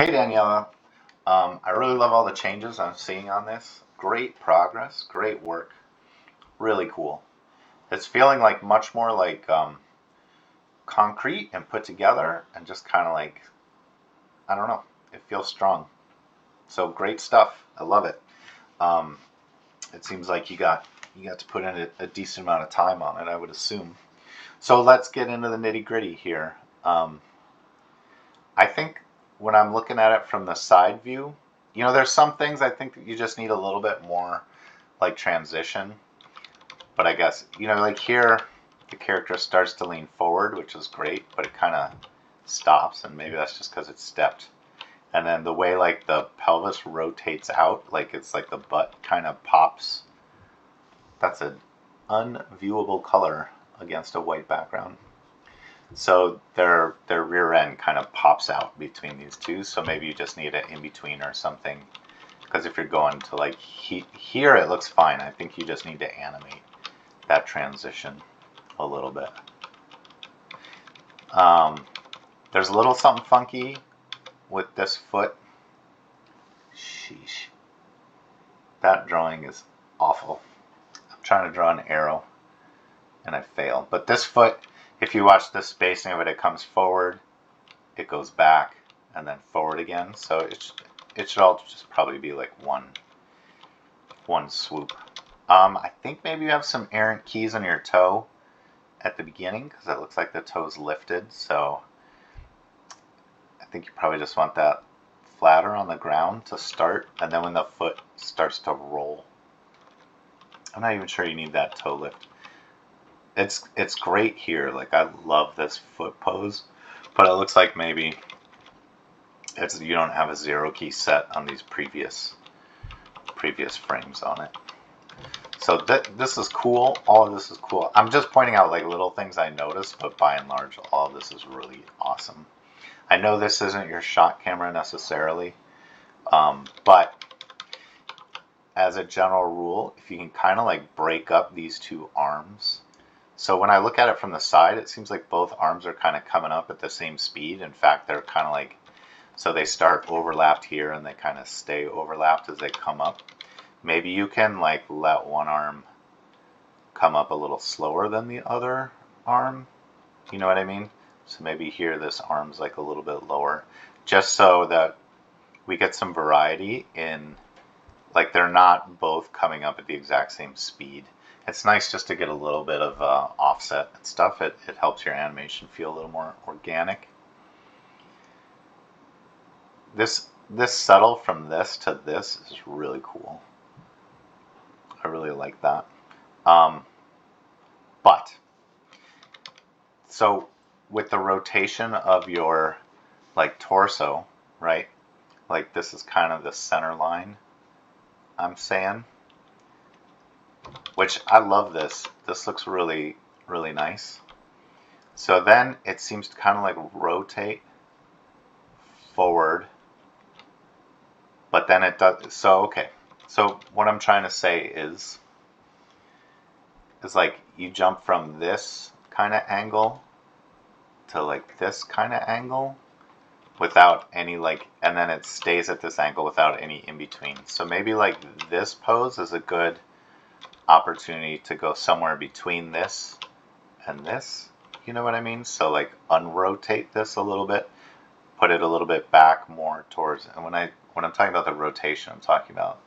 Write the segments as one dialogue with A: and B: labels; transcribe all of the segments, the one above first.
A: Hey Daniela, I really love all the changes I'm seeing on this. Great progress, great work, really cool. It's feeling like much more like concrete and put together and just kind of like, I don't know, it feels strong. So great stuff. I love it. Um, it seems like you got to put in a decent amount of time on it, I would assume. So let's get into the nitty gritty here. Um, I think when I'm looking at it from the side view, there's some things I think that you just need a little bit more like transition. But I guess, like here, the character starts to lean forward, which is great, but it kind of stops, and maybe that's just because it's stepped. And then the way like the pelvis rotates out, like it's like the butt kind of pops. That's an unviewable color against a white background. So their rear end kind of pops out between these two. So maybe you just need an in between or something. Because if you're going to like here, it looks fine. I think you just need to animate that transition a little bit. There's a little something funky with this foot. Sheesh. That drawing is awful. I'm trying to draw an arrow and I fail. But this foot, if you watch the spacing of it, it comes forward, it goes back, and then forward again. So it should all just probably be like one swoop. I think maybe you have some errant keys on your toe at the beginning because it looks like the toe's lifted. So I think you probably just want that flatter on the ground to start, and then when the foot starts to roll. I'm not even sure you need that toe lift. It's great here. Like I love this foot pose, but it looks like maybe you don't have a 0 key set on these previous frames on it. So this is cool. All of this is cool. I'm just pointing out like little things I noticed, but by and large, all of this is really awesome. I know this isn't your shot camera necessarily, but as a general rule, if you can kind of like break up these two arms. So when I look at it from the side, it seems like both arms are kind of coming up at the same speed. In fact, they're kind of like, so they start overlapped here and they kind of stay overlapped as they come up. Maybe you can like let one arm come up a little slower than the other arm. You know what I mean? So maybe here this arm's like a little bit lower, just so that we get some variety in, like they're not both coming up at the exact same speed. It's nice just to get a little bit of offset and stuff. It helps your animation feel a little more organic. This settle from this to this is really cool. I really like that. But so with the rotation of your like torso, right? Like this is kind of the center line, I'm saying. Which I love this. This looks really, really nice. So then it seems to kind of like rotate forward, but then it does. So, okay. So what I'm trying to say is like you jump from this kind of angle to like this kind of angle without any like, and then it stays at this angle without any in between. So maybe like this pose is a good opportunity to go somewhere between this and this. You know what I mean? So like unrotate this a little bit, put it a little bit back more towards, and when I'm talking about the rotation, I'm talking about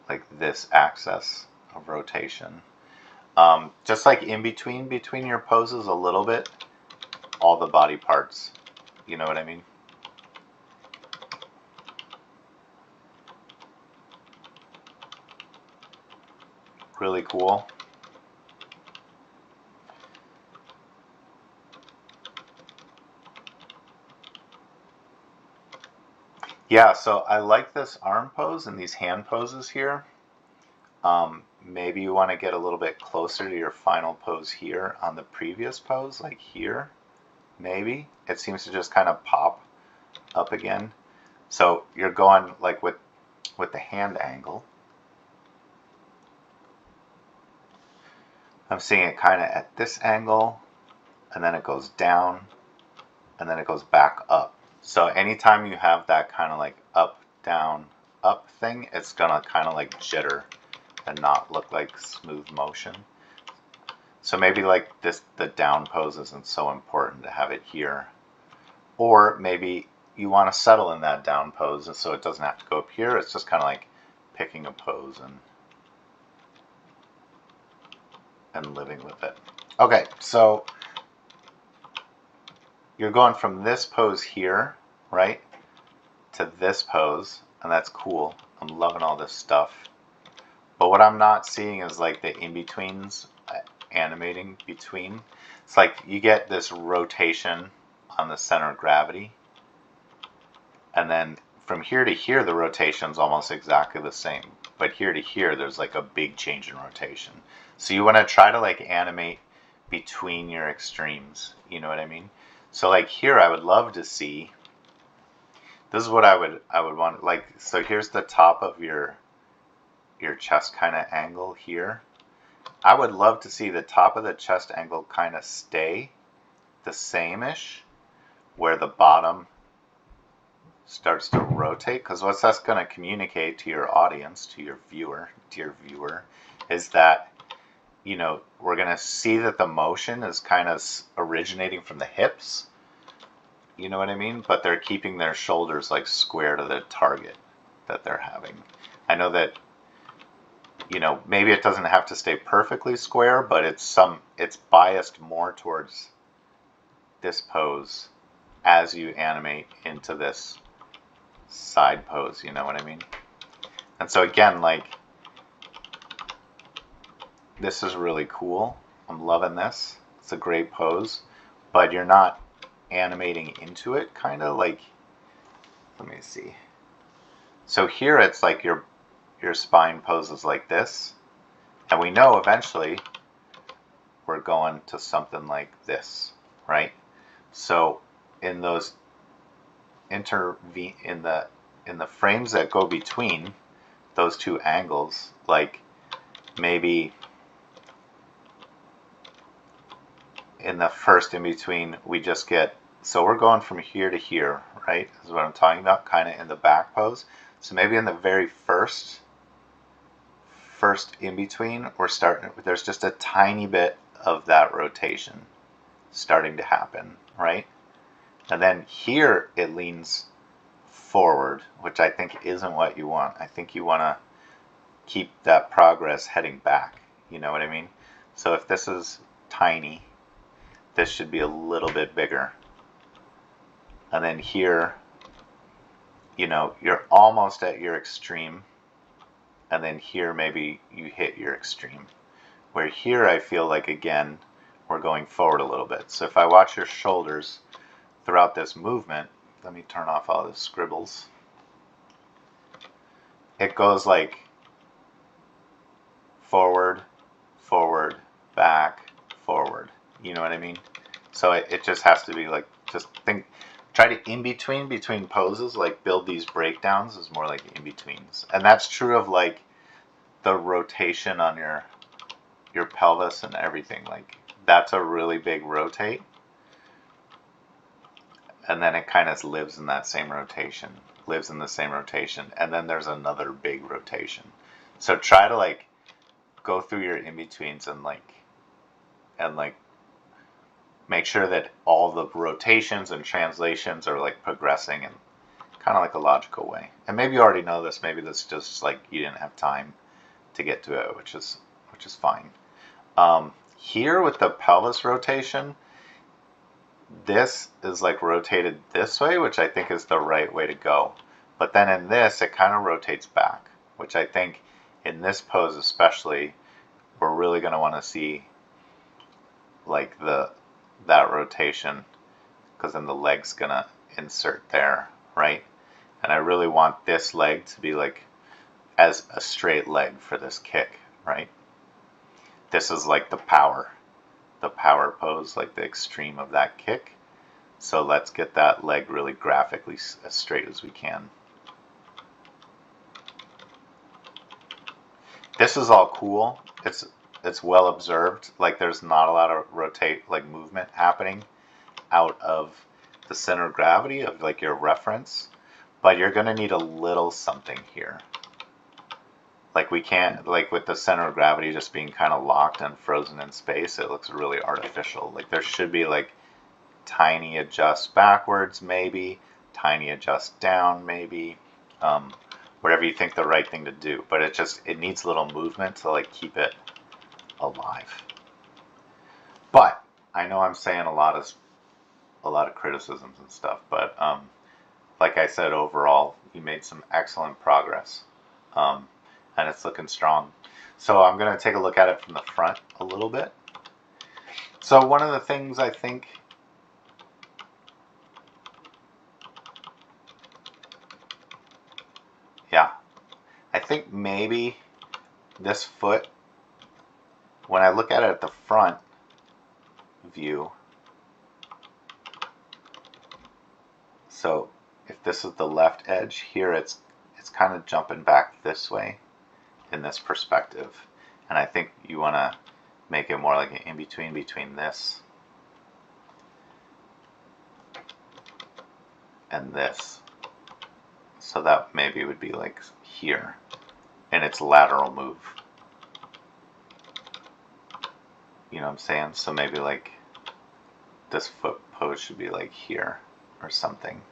A: like this axis of rotation. Just like in between your poses a little bit, all the body parts. You know what I mean? Really cool. Yeah, so I like this arm pose and these hand poses here. Maybe you want to get a little bit closer to your final pose here on the previous pose, like here. Maybe. It seems to just kind of pop up again. So you're going like with the hand angle. I'm seeing it kind of at this angle, and then it goes down, and then it goes back up. So anytime you have that kind of like up, down, up thing, it's gonna kind of like jitter and not look like smooth motion. So maybe like this, the down pose isn't so important to have it here. Or maybe you want to settle in that down pose, and so it doesn't have to go up here. It's just kind of like picking a pose and living with it. Okay, so you're going from this pose here, right, to this pose, and that's cool. I'm loving all this stuff. But what I'm not seeing is like the in-betweens animating between. It's like you get this rotation on the center of gravity, and then from here to here the rotation's almost exactly the same, but here to here there's like a big change in rotation. So you want to try to like animate between your extremes, you know what I mean? So like here I would love to see, this is what I would want, like, so here's the top of your chest kind of angle here. I would love to see the top of the chest angle kind of stay the same-ish, where the bottom starts to rotate, because what that's going to communicate to your audience, to your viewer, is that, you know, we're going to see that the motion is kind of originating from the hips, you know what I mean? But they're keeping their shoulders like square to the target that they're having. I know that, you know, maybe it doesn't have to stay perfectly square, but it's biased more towards this pose as you animate into this side pose, you know what I mean? And so again, like, this is really cool. I'm loving this. It's a great pose, but you're not animating into it, kind of like, let me see. So here it's like your spine poses like this, and we know eventually we're going to something like this, right? So in those in the frames that go between those two angles, like maybe in the first in between we just get, so we're going from here to here, right? Is what I'm talking about, kind of in the back pose. So maybe in the very first in between, we're starting, there's just a tiny bit of that rotation starting to happen, right? And then here it leans forward, which I think isn't what you want. I think you want to keep that progress heading back, you know what I mean? So if this is tiny, this should be a little bit bigger. And then here, you know, you're almost at your extreme, and then here maybe you hit your extreme. Where here I feel like, again, we're going forward a little bit. So if I watch your shoulders throughout this movement, let me turn off all the scribbles. It goes like forward, forward, back, forward. You know what I mean? So it just has to be like, just think, try to between poses, like build these breakdowns is more like in-betweens. And that's true of like the rotation on your pelvis and everything. Like that's a really big rotate. And then it kind of lives in that same rotation, lives in the same rotation. And then there's another big rotation. So try to like go through your in-betweens and like make sure that all the rotations and translations are like progressing in kind of like a logical way. And maybe you already know this, maybe this is just like you didn't have time to get to it, which is fine. Here with the pelvis rotation, this is like rotated this way, which I think is the right way to go. But then in this, it kind of rotates back, which I think in this pose especially, we're really going to want to see like that rotation, because then the leg's going to insert there, right? And I really want this leg to be like as a straight leg for this kick, right? This is like the power pose, like the extreme of that kick. So let's get that leg really graphically as straight as we can. This is all cool. It's well observed. Like there's not a lot of movement happening out of the center of gravity of like your reference, but you're going to need a little something here. Like we can't, like with the center of gravity just being kind of locked and frozen in space, it looks really artificial. Like there should be like tiny adjust backwards maybe, tiny adjust down maybe, whatever you think the right thing to do. But it needs a little movement to like keep it alive. But I know I'm saying a lot of criticisms and stuff, but like I said, overall you made some excellent progress. And it's looking strong. So I'm going to take a look at it from the front a little bit. So one of the things I think I think maybe this foot, when I look at it at the front view, so if this is the left edge here, it's kind of jumping back this way in this perspective, and I think you want to make it more like an in-between between this and this, so that maybe would be like here in its lateral move, you know what I'm saying? So maybe like this foot pose should be like here or something.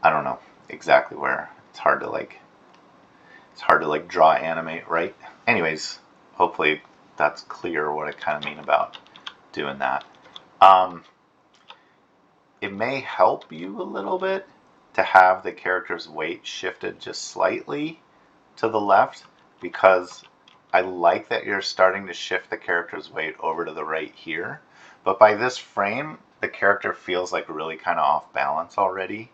A: I don't know exactly where. It's hard to like draw, animate, right? Anyways, hopefully that's clear what I kind of mean about doing that. It may help you a little bit to have the character's weight shifted just slightly to the left, because I like that you're starting to shift the character's weight over to the right here. But by this frame, the character feels like really kind of off balance already.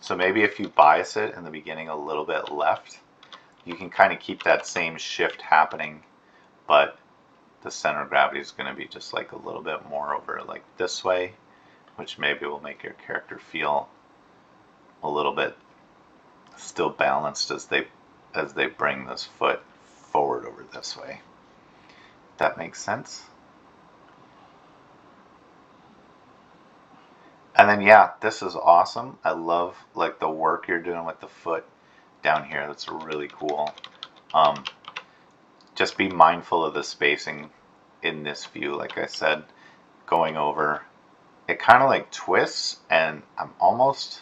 A: So maybe if you bias it in the beginning a little bit left, you can kind of keep that same shift happening, but the center of gravity is going to be just like a little bit more over like this way, which maybe will make your character feel a little bit still balanced as they bring this foot forward over this way. If that makes sense. And then yeah, this is awesome. I love like the work you're doing with the foot down here. That's really cool. Just be mindful of the spacing in this view. Like I said, going over, it kind of like twists, and I'm almost,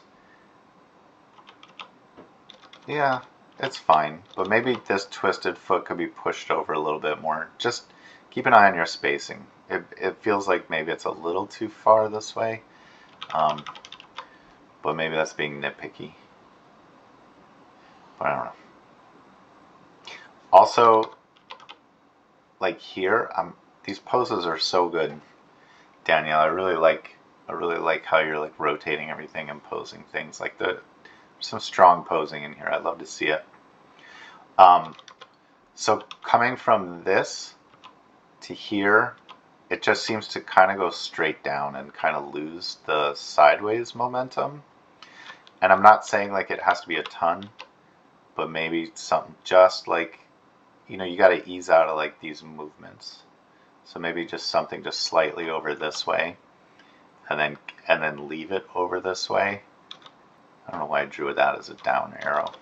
A: yeah, it's fine. But maybe this twisted foot could be pushed over a little bit more. Just keep an eye on your spacing. It feels like maybe it's a little too far this way. But maybe that's being nitpicky. But I don't know. Also, like here, these poses are so good, Danielle. I really like how you're like rotating everything and posing things. Like there's some strong posing in here. I'd love to see it. So coming from this to here, it just seems to kind of go straight down and kind of lose the sideways momentum. And I'm not saying like it has to be a ton, but maybe something just like, you know, you got to ease out of like these movements. So maybe just something just slightly over this way, and then leave it over this way. I don't know why I drew that as a down arrow.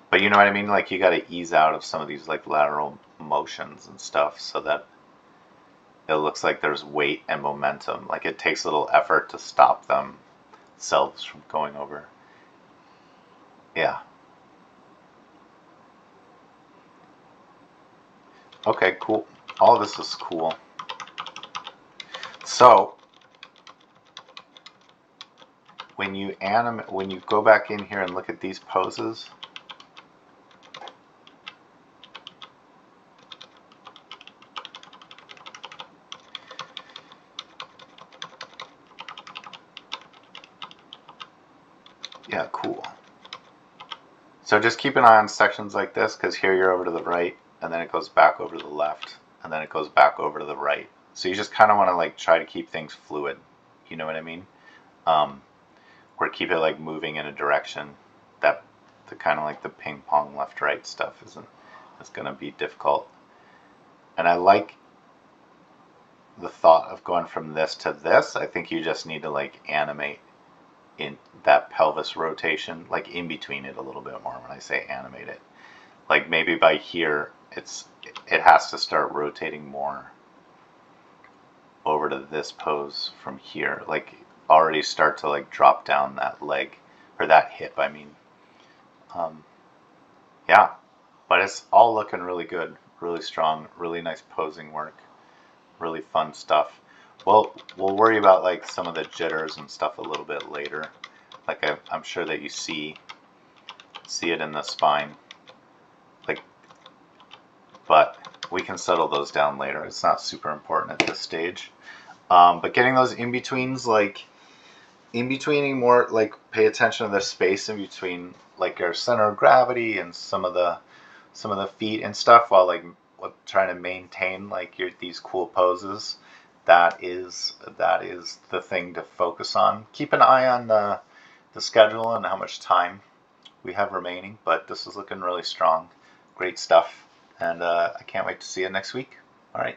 A: But you know what I mean? Like you got to ease out of some of these like lateral motions and stuff so that it looks like there's weight and momentum. Like it takes a little effort to stop themselves from going over. Yeah. Okay, cool. All of this is cool. So when you go back in here and look at these poses, yeah, cool. So just keep an eye on sections like this, because here you're over to the right, and then it goes back over to the left, and then it goes back over to the right. So you just kind of want to like try to keep things fluid. You know what I mean? Or keep it like moving in a direction that the kind of like the ping pong left right stuff is going to be difficult. And I like the thought of going from this to this. I think you just need to like animate in that pelvis rotation, like in between it a little bit more. When I say animate it, like maybe by here, it has to start rotating more over to this pose from here. Like already start to like drop down that leg or that hip. I mean, yeah, but it's all looking really good, really strong, really nice posing work, really fun stuff. Well, we'll worry about like some of the jitters and stuff a little bit later. Like I'm sure that you see it in the spine, like, but we can settle those down later. It's not super important at this stage. But getting those in-betweens, like in-betweening more, like pay attention to the space in between, like our center of gravity and some of the feet and stuff, while like trying to maintain like these cool poses. That is the thing to focus on. Keep an eye on the schedule and how much time we have remaining, but this is looking really strong. Great stuff, and I can't wait to see you next week. All right.